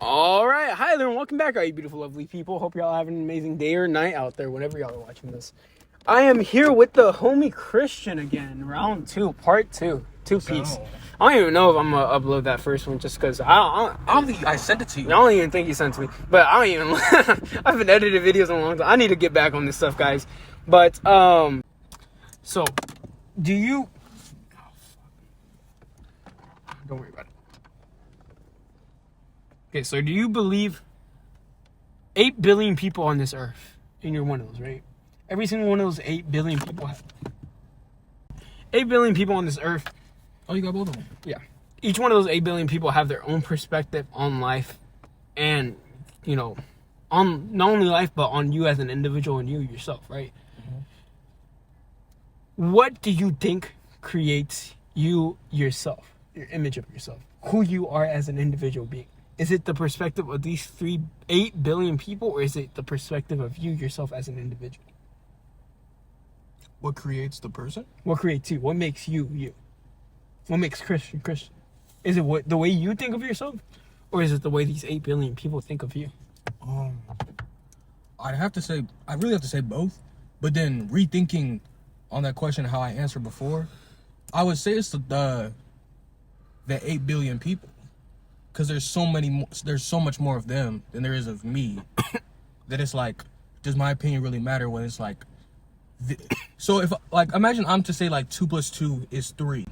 All right, hi there, and welcome back, all you beautiful, lovely people. Hope y'all having an amazing day or night out there, whenever y'all are watching this. I am here with the homie Christian again, round 2, part 2, two-piece. I don't even know if I'm gonna upload that first one, just because I don't think I sent it to you. I don't even think you sent it to me, but I don't even. I haven't edited videos in a long time. I need to get back on this stuff, guys. But so do you? Don't worry about it. Okay, so do you believe 8 billion people on this earth, and you're one of those, right? Every single one of those 8 billion people 8 billion people on this earth. Oh, you got both of them? Yeah. Each one of those 8 billion people have their own perspective on life and, you know, on not only life, but on you as an individual and you yourself, right? Mm-hmm. What do you think creates you yourself, your image of yourself, who you are as an individual being? Is it the perspective of these 8 billion people, or is it the perspective of you yourself as an individual? What creates the person? What creates you? What makes you you? What makes Christian Christian? Is it the way you think of yourself, or is it the way these 8 billion people think of you? I really have to say both. But then rethinking on that question, how I answered before, I would say it's the 8 billion people. Because there's so much more of them than there is of me, that it's like, does my opinion really matter when it's like, so if, like, imagine I'm to say like 2 plus 2 is 3,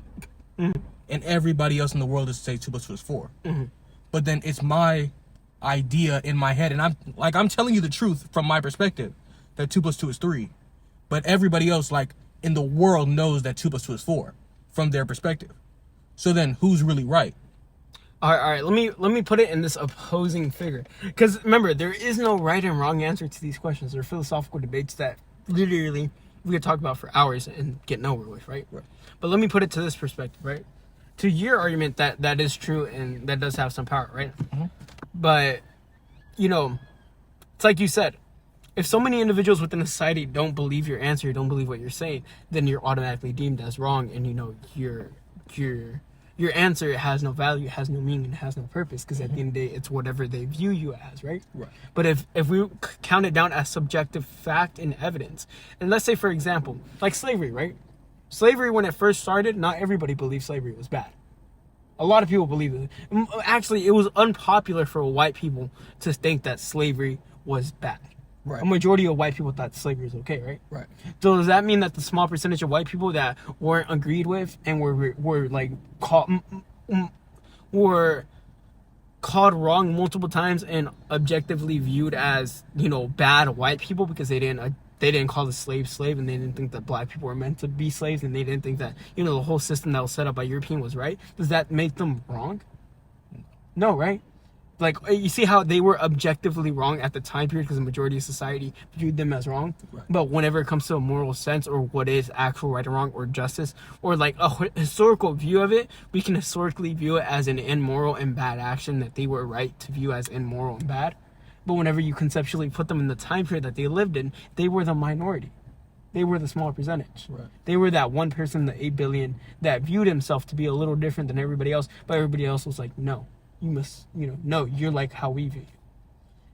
mm-hmm. and everybody else in the world is to say 2 plus 2 is 4, mm-hmm. but then it's my idea in my head, and I'm telling you the truth from my perspective, that 2 plus 2 is 3, but everybody else, like, in the world knows that 2 plus 2 is 4 from their perspective. So then who's really right? All right. Let me put it in this opposing figure, because remember, there is no right and wrong answer to these questions. They're philosophical debates that literally we could talk about for hours and get nowhere with, right? But let me put it to this perspective, right? To your argument, that is true and that does have some power, right? Mm-hmm. But you know, it's like you said, if so many individuals within a society don't believe your answer, don't believe what you're saying, then you're automatically deemed as wrong, and you know your answer has no value, has no meaning, has no purpose, because at the end of the day, it's whatever they view you as, right? But if we count it down as subjective fact and evidence, and let's say, for example, like slavery, right? Slavery, when it first started, not everybody believed slavery was bad. A lot of people believed it. Actually, it was unpopular for white people to think that slavery was bad. Right. A majority of white people thought slavery was okay, right? Right. So does that mean that the small percentage of white people that weren't agreed with and were like called wrong multiple times and objectively viewed as, you know, bad white people because they didn't call the slave, and they didn't think that black people were meant to be slaves, and they didn't think that, you know, the whole system that was set up by European was right? Does that make them wrong? No, right? Like, you see how they were objectively wrong at the time period because the majority of society viewed them as wrong? Right. But whenever it comes to a moral sense, or what is actual right or wrong, or justice, or like a historical view of it, we can historically view it as an immoral and bad action that they were right to view as immoral and bad. But whenever you conceptually put them in the time period that they lived in, they were the minority. They were the small percentage. Right. They were that one person, the 8 billion, that viewed himself to be a little different than everybody else, but everybody else was like, no. You must, no, you're like how we view you.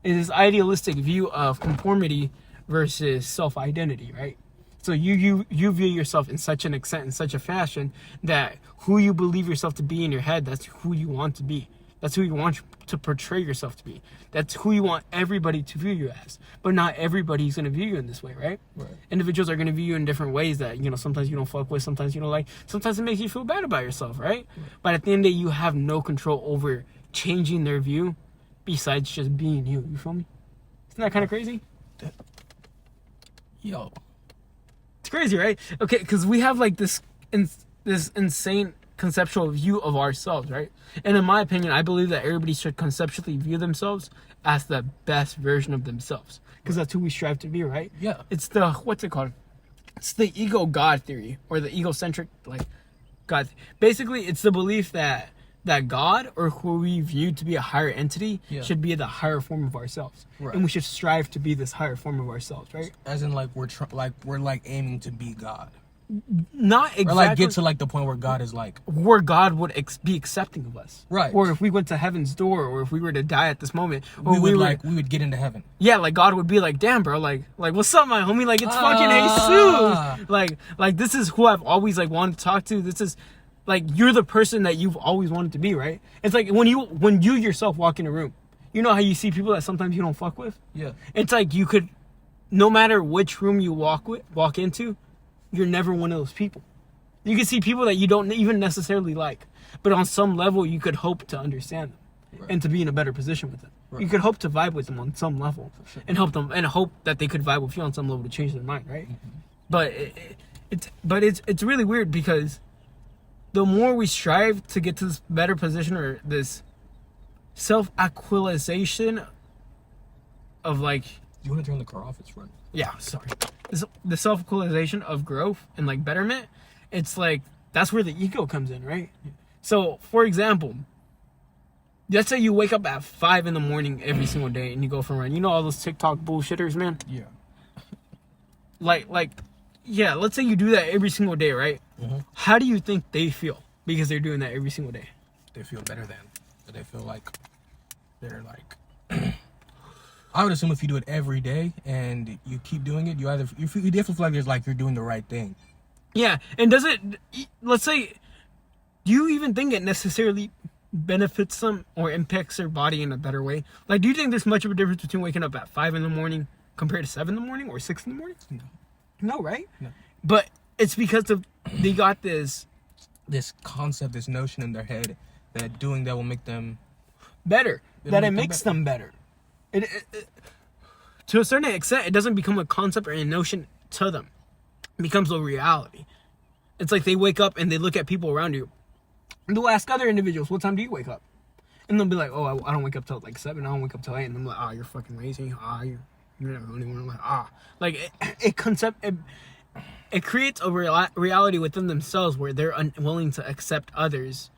It's this idealistic view of conformity versus self-identity, right? So you view yourself in such an extent, in such a fashion, that who you believe yourself to be in your head, that's who you want to be. That's who you want to portray yourself to be. That's who you want everybody to view you as. But not everybody's going to view you in this way, right? Individuals are going to view you in different ways that, sometimes you don't fuck with, sometimes you don't like. Sometimes it makes you feel bad about yourself, right? But at the end of the day, you have no control over changing their view besides just being you. You feel me? Isn't that kind of crazy? Yo. It's crazy, right? Okay, because we have like this insane conceptual view of ourselves, right? And in my opinion, I believe that everybody should conceptually view themselves as the best version of themselves, because that's who we strive to be, right? Yeah. It's the, what's it called? It's the ego God theory, or the egocentric, like, God. Basically, it's the belief that God, or who we view to be a higher entity, should be the higher form of ourselves, and we should strive to be this higher form of ourselves, right? As in, like, we're aiming to be God. not exactly. Or like get to like the point where God is like, where God would be accepting of us, right? Or if we went to heaven's door, or if we were to die at this moment, or we would get into heaven. Yeah, like God would be like, damn, bro, like what's up, my homie? Like it's fucking Jesus. Like this is who I've always like wanted to talk to. This is like you're the person that you've always wanted to be, right? It's like when you yourself walk in a room, you know how you see people that sometimes you don't fuck with. Yeah. It's like you could, no matter which room you walk into, you're never one of those people. You can see people that you don't even necessarily like, but on some level you could hope to understand them, right, and to be in a better position with them. Right. You could hope to vibe with them on some level, sure, and hope that they could vibe with you on some level to change their mind, right? Mm-hmm. But it's really weird because the more we strive to get to this better position or this self-actualization of like, you want to turn the car off? It's running. Yeah, sorry. The self-actualization of growth and like betterment. It's like, that's where the ego comes in, right? So, for example, let's say you wake up at 5 in the morning every single day and you go for a run. You know all those TikTok bullshitters, man? Yeah. Yeah, let's say you do that every single day, right? Mm-hmm. How do you think they feel because they're doing that every single day? They feel better than. They feel like they're like... I would assume if you do it every day and you keep doing it, you definitely feel like there's like you're doing the right thing. Yeah, and does it, let's say, do you even think it necessarily benefits them or impacts their body in a better way? Like, do you think there's much of a difference between waking up at 5 in the morning compared to 7 in the morning or 6 in the morning? No. No, right? No. But it's because they got this concept, this notion in their head that doing that will make them better. That it makes them better. It, to a certain extent, it doesn't become a concept or a notion to them. It becomes a reality. It's like they wake up and they look at people around you. And they'll ask other individuals, what time do you wake up? And they'll be like, oh, I don't wake up till like 7. I don't wake up till 8. And I'm like, you're fucking lazy. You're never going anywhere. I'm like, Like, it creates a reality within themselves where they're unwilling to accept others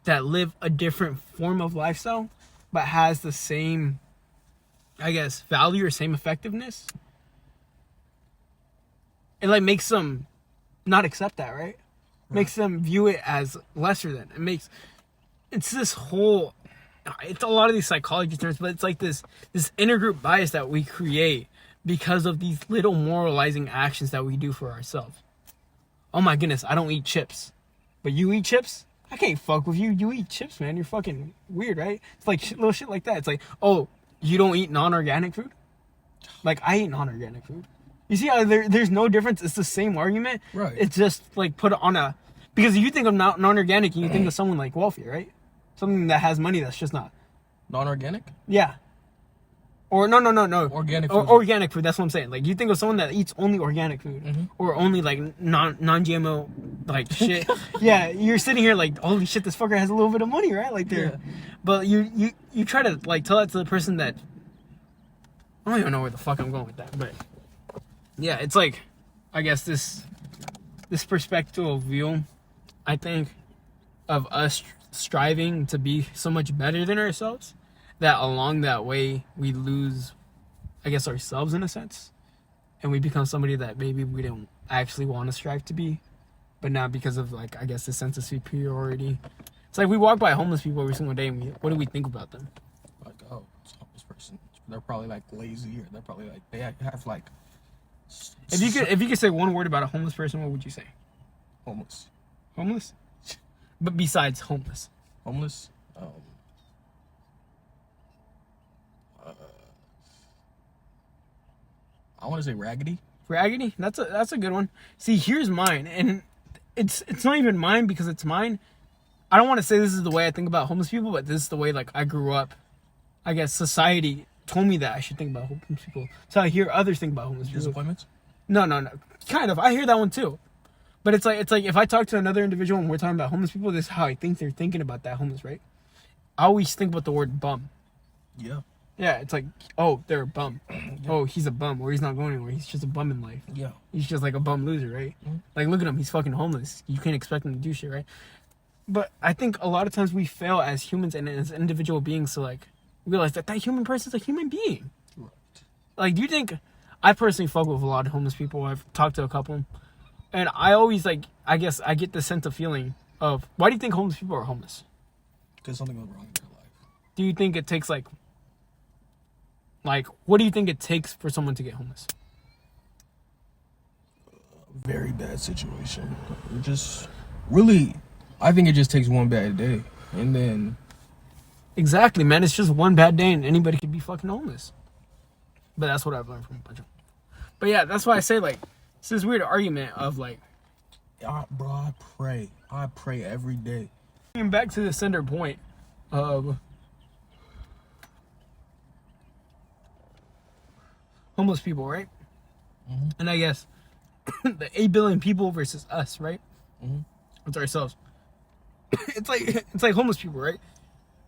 that live a different form of lifestyle, but has the same, I guess, value or same effectiveness. It like makes them not accept that, right? Makes them view it as lesser than. It's this whole, it's a lot of these psychology terms, but it's like this intergroup bias that we create because of these little moralizing actions that we do for ourselves. Oh my goodness, I don't eat chips, but you eat chips? I can't fuck with you. You eat chips, man. You're fucking weird, right? It's like little shit like that. It's like, oh, you don't eat non-organic food? Like, I eat non-organic food. You see how there's no difference? It's the same argument. Right. It's just like put it on a... Because you think of non-organic and you think of someone like wealthy, right? Something that has money that's just not... Non-organic? Yeah. Or no. Organic food. Organic food, that's what I'm saying. Like, you think of someone that eats only organic food. Mm-hmm. Or only like non-GMO like shit. Yeah, you're sitting here like, holy shit, this fucker has a little bit of money, right? Like, yeah. But you try to like tell that to the person that... I don't even know where the fuck I'm going with that, but... Yeah, it's like, I guess this perspective of view, I think, of us striving to be so much better than ourselves, that along that way we lose, I guess, ourselves in a sense, and we become somebody that maybe we didn't actually want to strive to be, but now because of like, I guess, the sense of superiority. It's like we walk by homeless people every single day, and what do we think about them? Like, oh, it's a homeless person. They're probably like lazy, or they're probably like they have like. If you could say one word about a homeless person, what would you say? Homeless. Homeless? But besides homeless. Homeless? I want to say raggedy. Raggedy? That's a good one. See, here's mine, and it's not even mine because it's mine. I don't want to say this is the way I think about homeless people, but this is the way like I grew up. I guess society told me that I should think about homeless people. So I hear others think about homeless people. Disappointments? No. Kind of. I hear that one too. But it's like if I talk to another individual and we're talking about homeless people, this is how I think they're thinking about that homeless, right? I always think about the word bum. Yeah. Yeah, it's like, oh, they're a bum. Yeah. Oh, he's a bum, or he's not going anywhere. He's just a bum in life. Yeah. He's just like a bum loser, right? Mm-hmm. Like, look at him. He's fucking homeless. You can't expect him to do shit, right? But I think a lot of times we fail as humans and as individual beings to like realize that human person's a human being. Right. Like, do you think... I personally fuck with a lot of homeless people. I've talked to a couple. And I always like, I guess I get the sense of feeling of, why do you think homeless people are homeless? Because something went wrong in their life. Do you think it takes like, what do you think it takes for someone to get homeless? Very bad situation. Just really, I think it just takes one bad day, and then Exactly, man. It's just one bad day and anybody could be fucking homeless. But that's what I've learned from a bunch of. But yeah, that's why I say like, it's this weird argument of like, bro, I pray every day. Getting back to the center point of homeless people, right? Mm-hmm. And I guess the 8 billion people versus us, right? Mm-hmm. It's ourselves. It's like homeless people, right?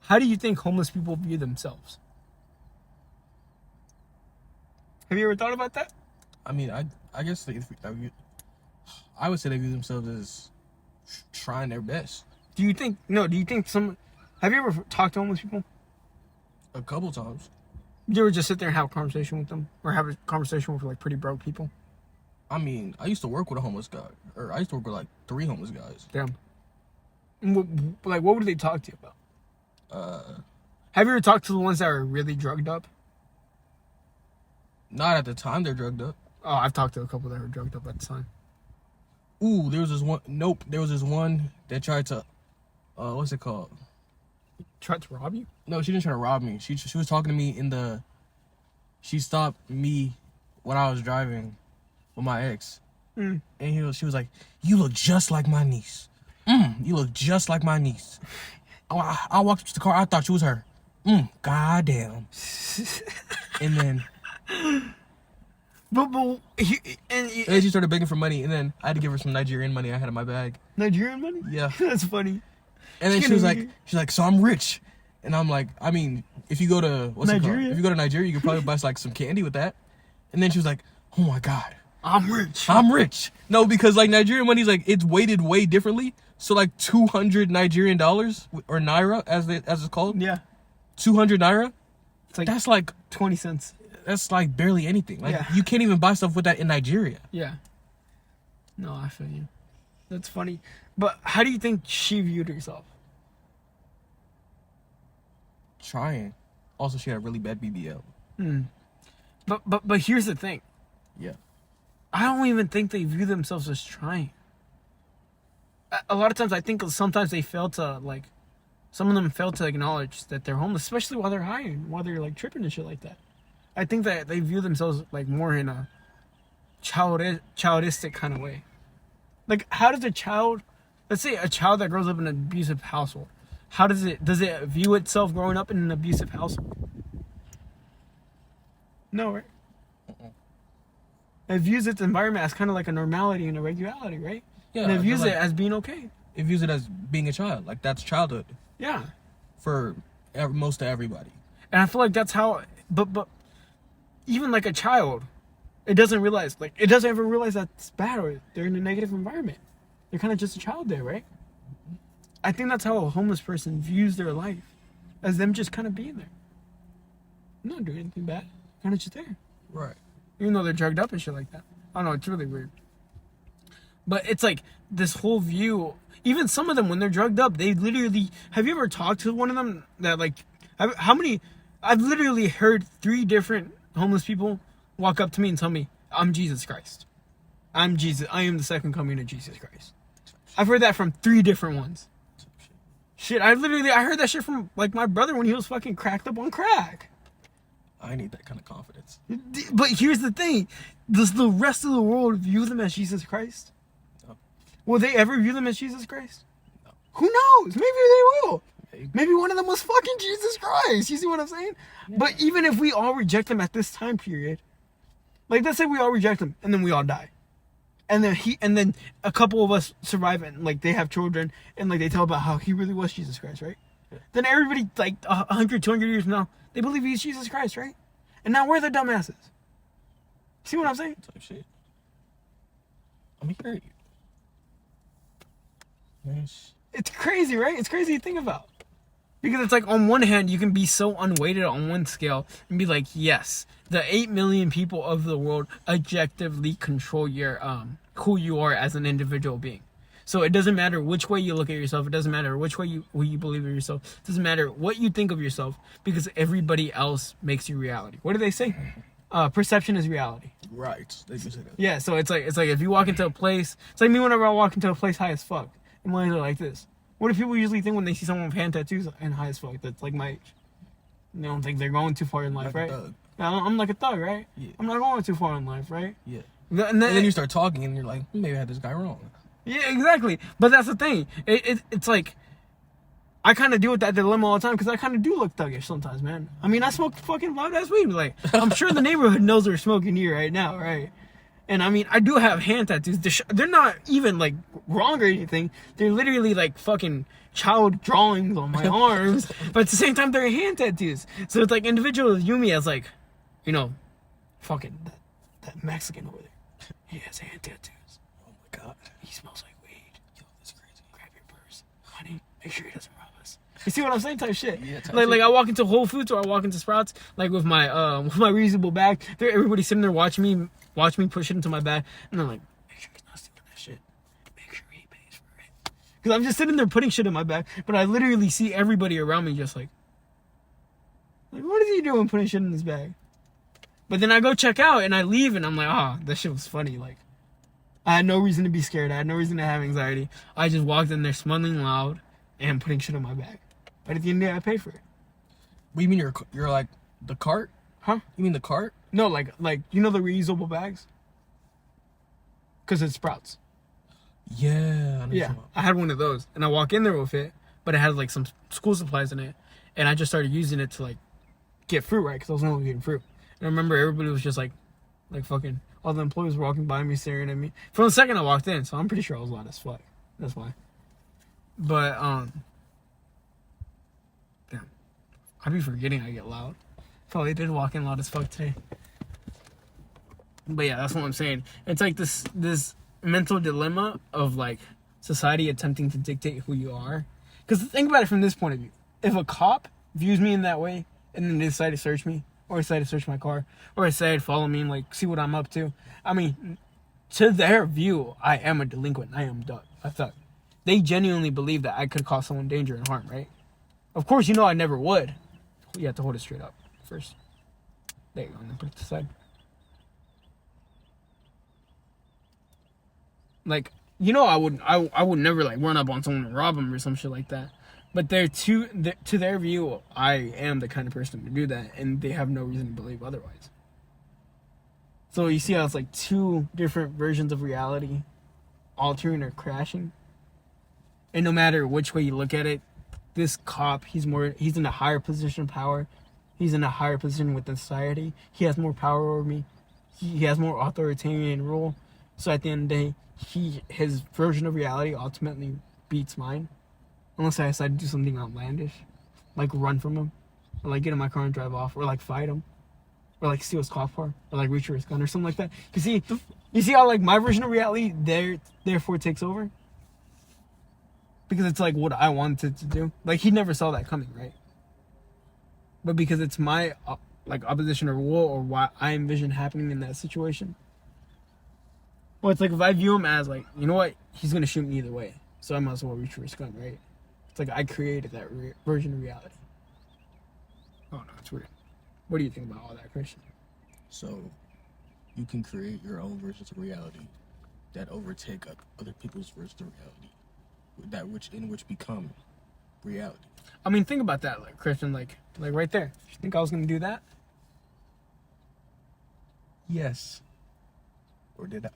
How do you think homeless people view themselves? Have you ever thought about that? I mean, I guess I would say they view themselves as trying their best. Do you think have you ever talked to homeless people? A couple times. You ever just sit there and have a conversation with them? Or have a conversation with like pretty broke people? I mean, I used to work with a homeless guy. Or I used to work with like 3 homeless guys. Damn. And what would they talk to you about? Have you ever talked to the ones that are really drugged up? Not at the time they're drugged up. Oh, I've talked to a couple that were drugged up at the time. Ooh, there was this one. Nope, there was this one that tried to, what's it called? Tried to rob you? No, she didn't try to rob me. She was talking to me she stopped me when I was driving with my ex. Mm. And she was like, "You look just like my niece. You look just like my niece." I walked up to the car. I thought she was her. Goddamn. And then and she started begging for money, and then I had to give her some Nigerian money I had in my bag. Nigerian money? Yeah. That's funny. And then she's like, "So I'm rich." And I'm like, I mean, if you go to Nigeria? If you go to Nigeria, you could probably buy like some candy with that. And then she was like, "Oh my God, I'm rich." I'm rich." No, because like Nigerian money's like it's weighted way differently. So like 200 Nigerian dollars or naira as it's called. Yeah. 200 naira. It's like That's like 20 cents. That's like barely anything. Like Yeah. you can't even buy stuff with that in Nigeria. Yeah. No, I feel you. That's funny. But how do you think she viewed herself? Trying. Also, she had a really bad BBL. But here's the thing. Yeah. I don't even think they view themselves as trying. A lot of times I think sometimes they fail to like, some of them fail to acknowledge that they're homeless, especially while they're high and while they're like tripping and shit like that. I think that they view themselves like more in a childistic kind of way. Like, how does let's say a child that grows up in an abusive household, does it view itself growing up in an abusive household? No, right? It views its environment as kind of like a normality and a regularity, right? Yeah. And it views like, it as being okay. It views it as being a child. Like that's childhood Yeah. for most of everybody. And I feel like that's how, but even like a child, it doesn't ever realize that's bad or they're in a negative environment. They're kind of just a child there, right? I think that's how a homeless person views their life, as them just kind of being there. Not doing anything bad, kind of just there. Right. Even though they're drugged up and shit like that. I don't know, it's really weird. But it's like this whole view, even some of them when they're drugged up, they literally, have you ever talked to one of them that like, I've literally heard 3 different homeless people walk up to me and tell me, "I'm Jesus Christ. I'm Jesus. I am the second coming of Jesus Christ." I've heard that from 3 different ones. Shit, I heard that shit from like my brother when he was fucking cracked up on crack. I need that kind of confidence. But here's the thing. Does the rest of the world view them as Jesus Christ? No. Will they ever view them as Jesus Christ? No. Who knows? Maybe they will. Maybe. Maybe one of them was fucking Jesus Christ. You see what I'm saying? Yeah. But even if we all reject him at this time period, like let's say we all reject him and then we all die. And then a couple of us survive and like they have children and like they tell about how he really was Jesus Christ, right? Yeah. Then everybody like 100, 200 years from now, they believe he's Jesus Christ, right? And now we're the dumbasses. See what I'm saying? Type shit. I'm hearing you. Nice. It's crazy, right? It's crazy to think about. Because it's like on one hand, you can be so unweighted on one scale and be like, yes, the 8 million people of the world objectively control your who you are as an individual being. So it doesn't matter which way you look at yourself. It doesn't matter which way who you believe of yourself. It doesn't matter what you think of yourself, because everybody else makes you reality. What do they say? Perception is reality. Right. They do say that. Yeah. So it's like if you walk into a place, it's like me whenever I walk into a place high as fuck, and mine are like this. What do people usually think when they see someone with hand tattoos and high as fuck that's like my age? They don't think they're going too far in life, Like a right? thug. I'm like a thug, right? Yeah. I'm not going too far in life, right? Yeah. And And then you start talking, and you're like, maybe I had this guy wrong. yeah, exactly. But that's the thing. It's like, I kind of deal with that dilemma all the time, because I kind of do look thuggish sometimes, man. I mean, I smoke fucking loud ass weed. Like, I'm sure the neighborhood knows they're smoking here right now, right? And I mean, I do have hand tattoos. They're not even like wrong or anything. They're literally like fucking child drawings on my arms. But at the same time, they're hand tattoos. So it's like individuals view me as like, you know, fucking that Mexican over there. He has hand tattoos. Oh my god. He smells like weed. Yo, that's crazy. Grab your purse. Honey, make sure he doesn't rob us. You see what I'm saying? Type shit. Yeah, like I walk into Whole Foods or I walk into Sprouts, like with my reusable bag. Everybody's sitting there watching me push it into my bag, and I'm like, make sure he's not stealing that shit. Make sure he pays for it. Because I'm just sitting there putting shit in my bag, but I literally see everybody around me just like what is he doing putting shit in his bag? But then I go check out and I leave and I'm like, that shit was funny. Like, I had no reason to be scared. I had no reason to have anxiety. I just walked in there smelling loud and putting shit in my bag. But at the end of the day, I paid for it. What do you mean you're like the cart? Huh? You mean the cart? No, like you know the reusable bags? Because it's Sprouts. Yeah. Yeah, I had one of those. And I walk in there with it, but it had like some school supplies in it. And I just started using it to like get fruit, right? Because I was only getting fruit. And I remember everybody was just like fucking, all the employees were walking by me, staring at me. From the second I walked in, so I'm pretty sure I was loud as fuck. That's why. But, damn. I'd be forgetting I get loud. Probably did walk in loud as fuck today. But yeah, that's what I'm saying. It's like this mental dilemma of like society attempting to dictate who you are. Because think about it from this point of view. If a cop views me in that way, and then they decide to search me, or decide to search my car, or decide to follow me and like see what I'm up to, I mean, to their view, I am a delinquent. I am a thug. They genuinely believe that I could cause someone danger and harm, right? Of course, you know I never would. You have to hold it straight up first. There you go, and then put it to the side. Like, you know, I would never like run up on someone and rob them or some shit like that. But to their view, I am the kind of person to do that, and they have no reason to believe otherwise. So you see how it's like two different versions of reality altering or crashing? And no matter which way you look at it, this cop, he's in a higher position of power. He's in a higher position within society. He has more power over me. He has more authoritarian rule. So at the end of the day, his version of reality ultimately beats mine. Unless I decide to do something outlandish. Like run from him. Or like get in my car and drive off. Or like fight him. Or like steal his cop car. Or like reach for his gun or something like that. You see how like my version of reality therefore takes over? Because it's like what I wanted to do. Like he never saw that coming, right? But because it's my like opposition or will or what I envision happening in that situation. Well, it's like if I view him as like, you know what? He's going to shoot me either way. So I might as well reach for his gun, right? It's like I created that version of reality. Oh, no, it's weird. What do you think about all that, Christian? So, you can create your own versions of reality that overtake other people's versions of reality, in which become reality. I mean, think about that, like Christian, like right there. You think I was gonna do that? Yes. Or did I?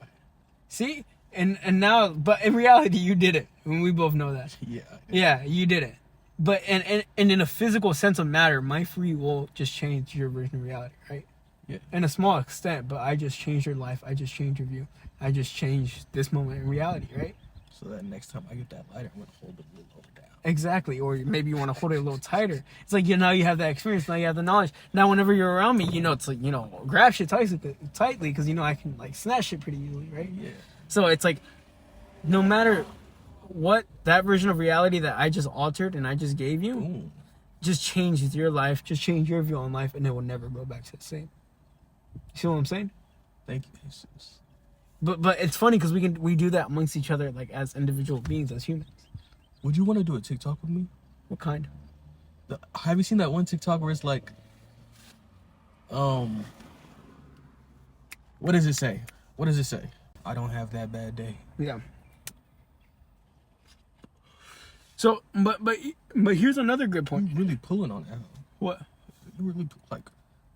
See, and now, but in reality, you did it. And we both know that. Yeah. Yeah, you did it. But and in a physical sense of matter, my free will just changed your version of reality, right? Yeah. In a small extent, but I just changed your life. I just changed your view. I just changed this moment in reality, right? So that next time I get that lighter, I'm gonna hold it a little lower down. Exactly. Or maybe you want to hold it a little tighter. It's like, now you have that experience. Now you have the knowledge. Now whenever you're around me, it's like, grab shit tightly because, I can like snatch shit pretty easily, right? Yeah. So it's like, no matter what that version of reality that I just altered and I just gave you, Boom. just changes your life, just change your view on life, and it will never go back to the same. You see what I'm saying? Thank you, Jesus. But it's funny because we do that amongst each other, like as individual beings, as humans. Would you want to do a TikTok with me? What kind? Have you seen that one TikTok where it's like, what does it say? What does it say? I don't have that bad day. Yeah. So, but here's another good point. You're really pulling on that. What? You really like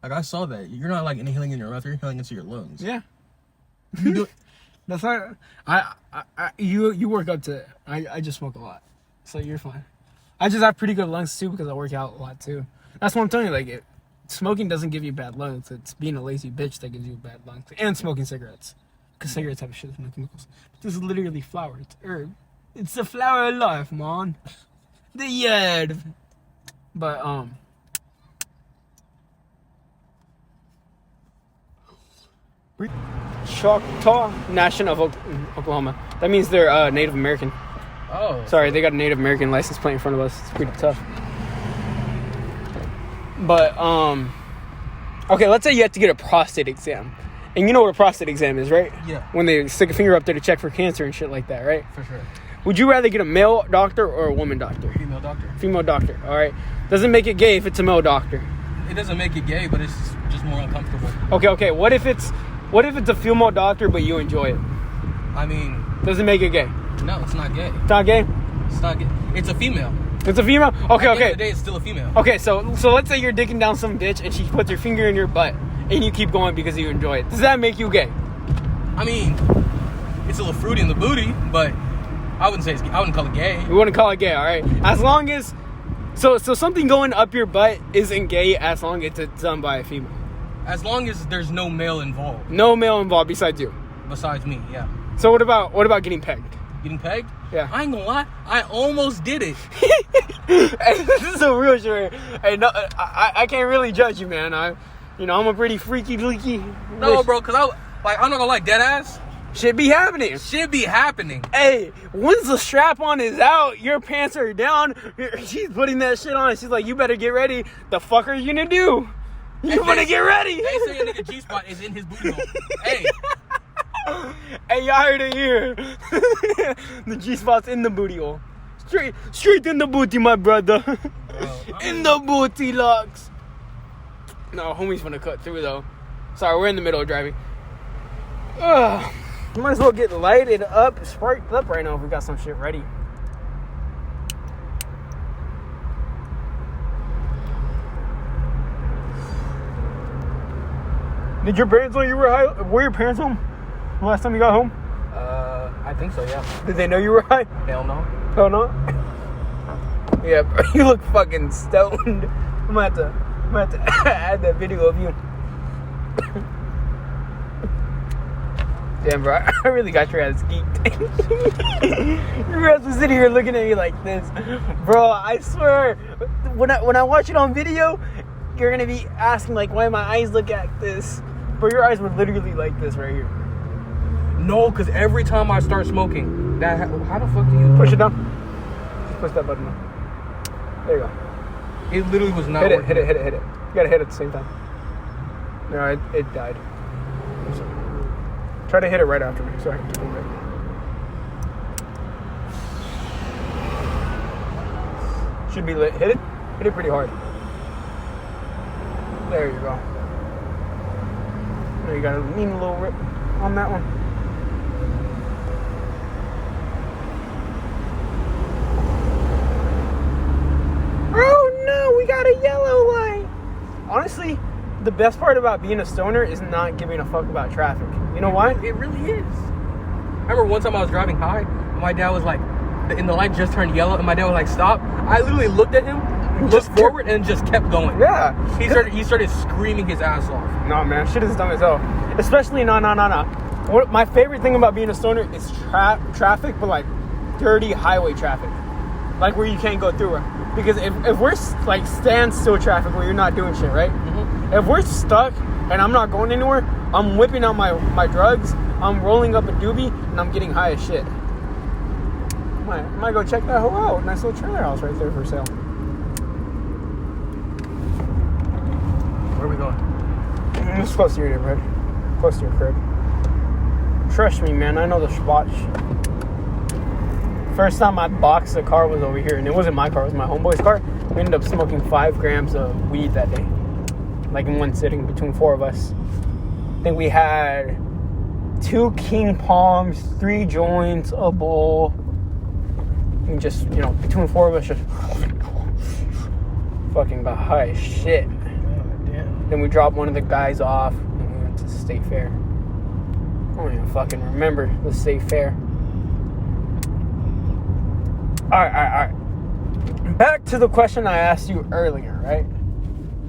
I saw that. You're not like inhaling in your mouth. You're inhaling into your lungs. Yeah. You do it. That's not. You work up to it. I just smoke a lot, so you're fine. I just have pretty good lungs too because I work out a lot too. That's what I'm telling you. Like, smoking doesn't give you bad lungs. It's being a lazy bitch that gives you bad lungs. And smoking cigarettes, because cigarettes have shit ton of chemicals. This is literally flower. It's herb. It's the flower of life, man. The herb. But Choctaw Nation of Oklahoma. That means they're Native American. Oh. Sorry, they got a Native American license plate in front of us. It's pretty tough. But okay, let's say you have to get a prostate exam. And you know what a prostate exam is, right? Yeah. When they stick a finger up there to check for cancer and shit like that, right? For sure. Would you rather get a male doctor or a woman doctor? Female doctor. Female doctor, all right. Doesn't make it gay if it's a male doctor. It doesn't make it gay, but it's just more uncomfortable. Okay. What if it's a female doctor but you enjoy it? I mean, Doesn't make it gay. no, it's not gay. It's not gay? It's not gay. It's a female. It's a female? At the end of Okay. the day, it's still a female. Okay, so let's say you're dicking down some bitch and she puts her finger in your butt and you keep going because you enjoy it. Does that make you gay? I mean, it's a little fruity in the booty, but I wouldn't say it's gay. I wouldn't call it gay. You wouldn't call it gay, all right? As long as so something going up your butt isn't gay as long as it's done by a female. As long as there's no male involved. No male involved besides you. Besides me, yeah. So what about getting pegged? Getting pegged? Yeah. I ain't gonna lie, I almost did it. Hey, this is a real shit. Hey, no, I can't really judge you, man. I'm a pretty freaky leaky. No, bro, cause I'm not gonna lie, dead ass. Shit be happening. Shit be happening. Hey, once the strap on is out, your pants are down. She's putting that shit on. She's like, you better get ready. The fuck are you gonna do? You better get ready. They say a nigga G-spot is in his booty hole. Hey. Hey, y'all heard it here. The G-spot's in the booty hole. Straight in the booty, my brother. In the booty locks. No, homie's gonna cut through though. Sorry, we're in the middle of driving. Might as well get lighted up, sparked up right now if we got some shit ready. Did your parents know you were high? Were your parents home the last time you got home? I think so, yeah. Did they know you were high? Hell no. Hell no. Yeah, bro, you look fucking stoned. I'm gonna have to add that video of you. Damn, bro, I really got your ass geeked. Your ass was sitting here looking at me like this, bro. I swear, when I watch it on video, you're gonna be asking like, why my eyes look like this? But your eyes were literally like this right here. No, because every time I start smoking, how the fuck do you Push it down. Just push that button down. There you go. It literally was not Hit it, working. hit it. You gotta hit it at the same time. No, it died. Try to hit it right after me so I can keep it right. Should be lit. Hit it pretty hard. There you go. Now you gotta lean a little bit on that one. Oh no, we got a yellow light. Honestly, the best part about being a stoner is not giving a fuck about traffic. You know why? It really is. I remember one time I was driving high, and my dad was like, and the light just turned yellow, and my dad was like, stop. I literally looked at him, looked forward, and just kept going. Yeah. He started screaming his ass off. No, man, shit is dumb as hell. Especially, no. My favorite thing about being a stoner is traffic, but like dirty highway traffic. Like where you can't go through it. Because if we're like standstill traffic where you're not doing shit, right? Mm-hmm. If we're stuck and I'm not going anywhere, I'm whipping out my drugs, I'm rolling up a doobie, and I'm getting high as shit. I might go check that hoe out. Nice little trailer house right there for sale. Where are we going? It's close to your neighborhood. Close to your crib. Trust me, man. I know the spots. First time I boxed a car was over here, and it wasn't my car. It was my homeboy's car. We ended up smoking 5 grams of weed that day, like in one sitting between 4 of us. I think we had 2 King Palms, 3 joints, a bowl, and just, you know, between 4 of us, just fucking got high as shit. Oh, damn. Then we dropped one of the guys off, and we went to the state fair. I don't even fucking remember the state fair. Alright. Back to the question I asked you earlier, right?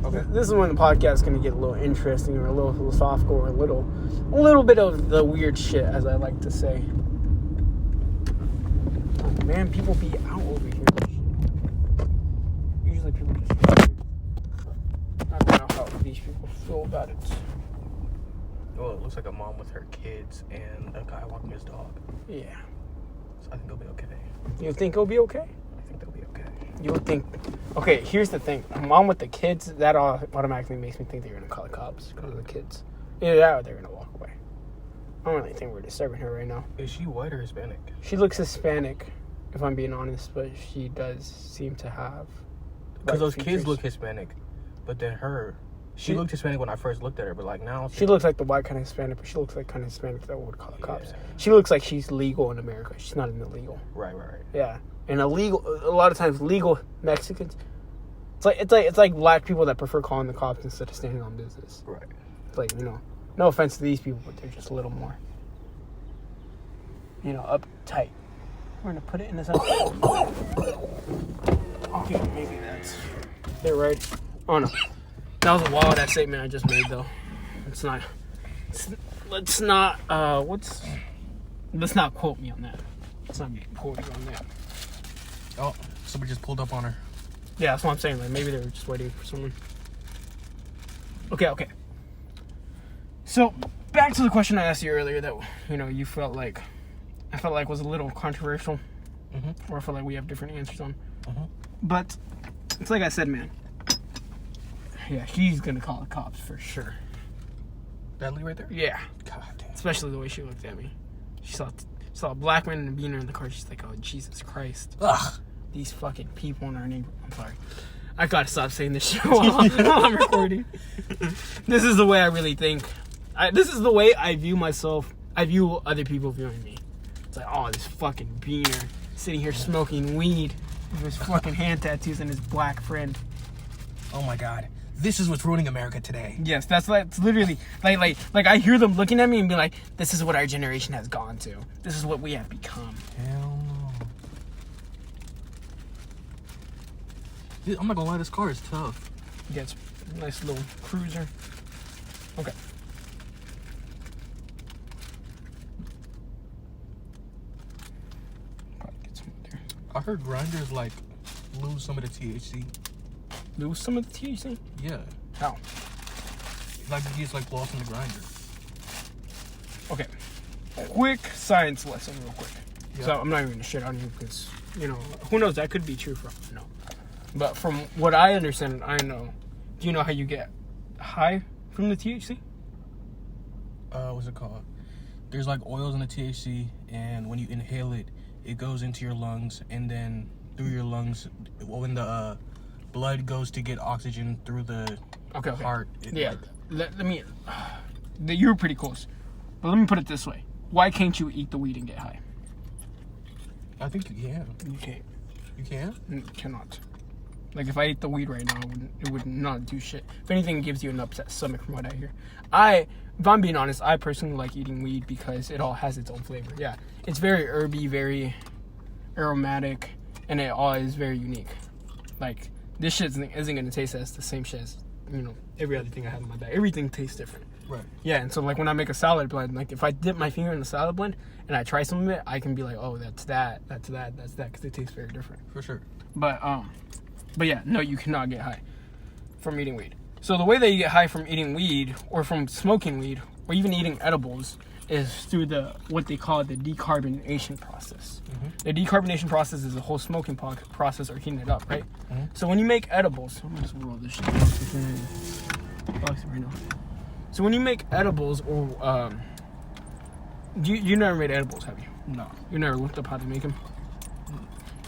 Okay. This is when the podcast is going to get a little interesting or a little philosophical or a little bit of the weird shit, as I like to say. Oh, man, people be out over here. Usually people just... I don't know how these people feel about it. Well, it looks like a mom with her kids and a guy walking his dog. Yeah. So I think they'll be okay. You think it'll be okay? I think they'll be okay. You would think... Okay, here's the thing. A mom with the kids, that automatically makes me think they're going to call the cops because of the kids. Either that or they're going to walk away. I don't really think we're disturbing her right now. Is she white or Hispanic? She looks Hispanic, if I'm being honest, but she does seem to have... Because those features. kids look Hispanic, but then her... She looked Hispanic when I first looked at her, but like now... She looks like the white kind of Hispanic, but she looks like kind of Hispanic that would call the cops. Yeah. She looks like she's legal in America. She's not an illegal. Right. Yeah. And a lot of times legal Mexicans, it's like black people that prefer calling the cops instead of standing on business. Right. It's like, you know, no offense to these people, but they're just a little more, you know, uptight. We're gonna put it in this. Okay, maybe they're right. Oh no, that was a wild ass statement I just made though. Let's not quote me on that. Let's not get quoted on that. Oh, somebody just pulled up on her. Yeah, that's what I'm saying. Like, maybe they were just waiting for someone. Okay. So, back to the question I asked you earlier that, you know, I felt like was a little controversial. Mm-hmm. Or I feel like we have different answers on. Mm-hmm. But, it's like I said, man. Yeah, she's gonna call the cops for sure. Natalie right there? Yeah. God damn. Especially the way she looked at me. She saw a black man and a beaner in the car. She's like, oh, Jesus Christ. Ugh. These fucking people in our neighborhood. I'm sorry. I gotta stop saying this shit while I'm recording. This is the way I really think. This is the way I view myself. I view other people viewing me. It's like, oh, this fucking beaner sitting here smoking weed with his fucking hand tattoos and his black friend. Oh my God. This is what's ruining America today. Yes, that's literally like I hear them looking at me and be like, this is what our generation has gone to. This is what we have become. Hell no. Dude, I'm not gonna lie, this car is tough. Yeah, it's a nice little cruiser. Okay. Probably get some there. I heard grinders like lose some of the THC. Lose some of the THC? Yeah. How? Like it gets like lost in the grinder. Okay. Quick science lesson real quick. Yeah. So I'm not even gonna shit on you because, you know, who knows, that could be true for all I know. But from what I understand, I know. Do you know how you get high from the THC? What's it called? There's like oils in the THC, and when you inhale it, it goes into your lungs, and then through your lungs, when the blood goes to get oxygen through the heart. Yeah. Let me. You were pretty close, but let me put it this way: why can't you eat the weed and get high? I think you can. You can't. You can? You cannot. Like, if I ate the weed right now, it would not do shit. If anything, it gives you an upset stomach from what I hear. If I'm being honest, I personally like eating weed because it all has its own flavor. Yeah, it's very herby, very aromatic, and it all is very unique. Like, this shit isn't going to taste as the same shit as, you know, every other thing I have in my bag. Everything tastes different. Right. Yeah, and so, like, when I make a salad blend, like, if I dip my finger in the salad blend and I try some of it, I can be like, oh, that's that, because it tastes very different. For sure. But yeah, no, you cannot get high from eating weed. So the way that you get high from eating weed or from smoking weed or even eating edibles is through what they call the decarbonation process. Mm-hmm. The decarbonation process is the whole smoking process or heating it up, right? Mm-hmm. So when you make edibles, I'm just roll this shit box right now. So when you make edibles or You never made edibles, have you? No. You never looked up how to make them?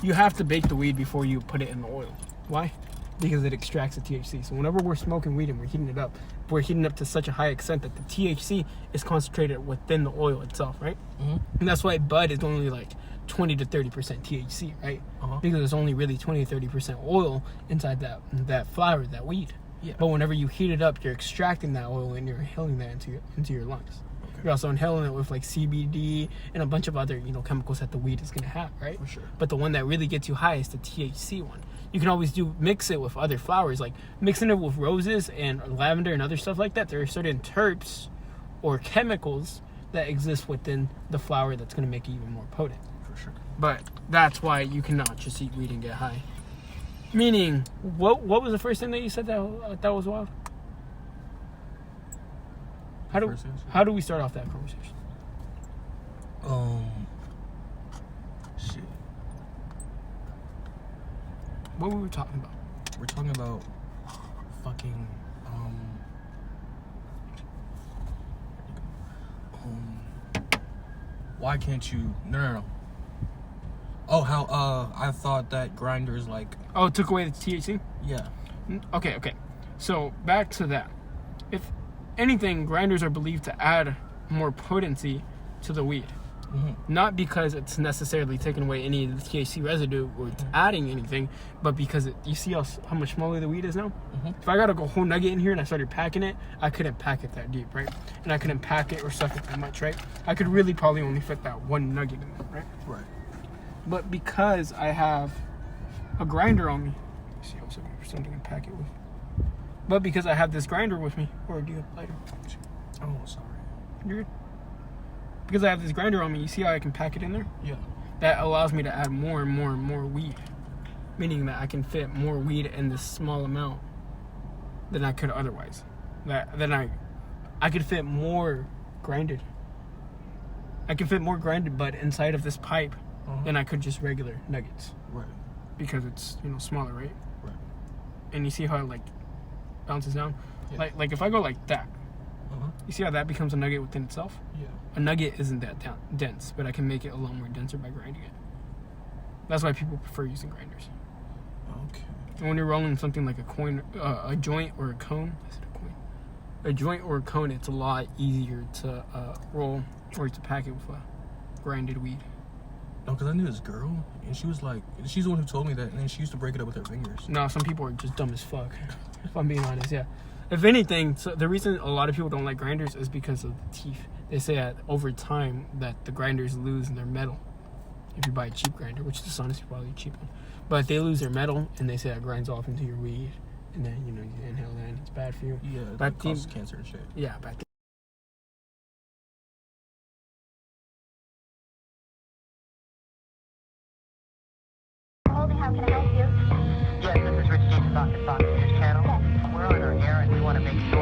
You have to bake the weed before you put it in the oil. Why? Because it extracts the THC. So whenever we're smoking weed and we're heating it up, we're heating it up to such a high extent that the THC is concentrated within the oil itself, right? And that's why bud is only like 20 to 30% THC, right? Because there's only really 20 to 30% oil inside that flower, that weed. Yeah. But whenever you heat it up, you're extracting that oil and you're inhaling that into your lungs. Okay. You're also inhaling it with like CBD and a bunch of other chemicals that the weed is gonna have, right? For sure. But the one that really gets you high is the THC one. You can always mix it with other flowers, like mixing it with roses and lavender and other stuff like that. There are certain terps or chemicals that exist within the flower that's gonna make it even more potent. For sure. But that's why you cannot just eat weed and get high. Meaning, what was the first thing that you said that was wild? How do we start off that conversation? Shit. What were we talking about? We're talking about fucking why can't you? No. Oh, how I thought that grinders like. Oh, it took away the THC? Yeah. Okay. So back to that. If anything, grinders are believed to add more potency to the weed. Not because it's necessarily taking away any of the THC residue or it's adding anything, but because you see how much smaller the weed is now? If I got a whole nugget in here and I started packing it, I couldn't pack it that deep, right? And I couldn't pack it or suck it that much, right? I could really probably only fit that one nugget in there, right? Right. But because I have a grinder on me, let's see, also something to pack it with. But because I have this grinder with me, or do you have a lighter? Oh, sorry. You're good. Because I have this grinder on me, you see how I can pack it in there? Yeah. That allows me to add more and more and more weed. Meaning that I can fit more weed in this small amount than I could otherwise. I could fit more grinded. I can fit more grinded bud inside of this pipe than I could just regular nuggets. Right. Because it's, smaller, right? Right. And you see how it bounces down? Yeah. Like if I go like that, you see how that becomes a nugget within itself? Yeah. A nugget isn't that dense, but I can make it a lot more denser by grinding it. That's why people prefer using grinders. Okay. And when you're rolling something like a joint or a cone, I said a coin. A joint or a cone, it's a lot easier to roll or to pack it with grinded weed. No, because I knew this girl, and she was like, she's the one who told me that, and then she used to break it up with her fingers. No, some people are just dumb as fuck, if I'm being honest, yeah. If anything, so the reason a lot of people don't like grinders is because of the teeth. They say that over time that the grinders lose their metal if you buy a cheap grinder, which is honestly probably a cheap one. But they lose their metal, and they say that grinds off into your weed, and then, you inhale that, and it's bad for you. Yeah, but that causes cancer and shit. Yeah, but How can I help you? Yes, this is Rich James, Dr. Fox, this channel. We're on our air and we want to make sure